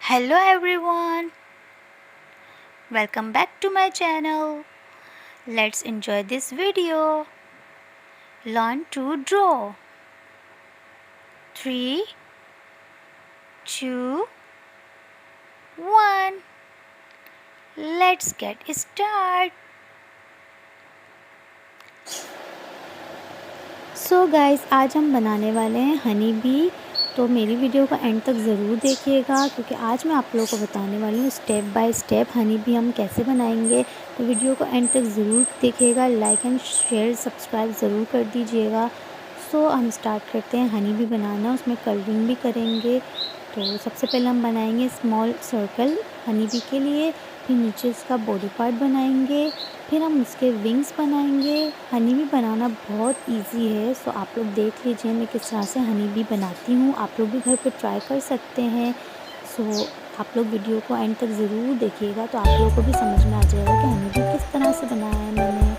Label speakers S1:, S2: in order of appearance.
S1: Hello everyone, welcome back to my channel. Let's enjoy this video. Learn to draw. 3, 2, 1. Let's get started. So guys, आज हम बनाने वाले हैं honey bee. तो मेरी वीडियो को एंड तक ज़रूर देखिएगा क्योंकि आज मैं आप लोगों को बताने वाली हूँ step by step honey bee हम कैसे बनाएंगे। तो वीडियो को एंड तक ज़रूर देखिएगा, लाइक एंड शेयर सब्सक्राइब ज़रूर कर दीजिएगा। सो हम स्टार्ट करते हैं हनी बी बनाना, उसमें कलरिंग भी करेंगे। तो सबसे पहले हम बनाएंगे स्मॉल सर्कल हनी बी के लिए, फिर नीचे इसका बॉडी पार्ट बनाएंगे, फिर हम उसके विंग्स बनाएंगे। हनी बी बनाना बहुत इजी है, सो आप लोग देख लीजिए मैं किस तरह से हनी बी बनाती हूँ। आप लोग भी घर पे ट्राई कर सकते हैं। सो आप लोग वीडियो को एंड तक ज़रूर देखिएगा तो आप लोगों को भी समझ में आ जाएगा कि हनी बी किस तरह से बनाया है मैंने।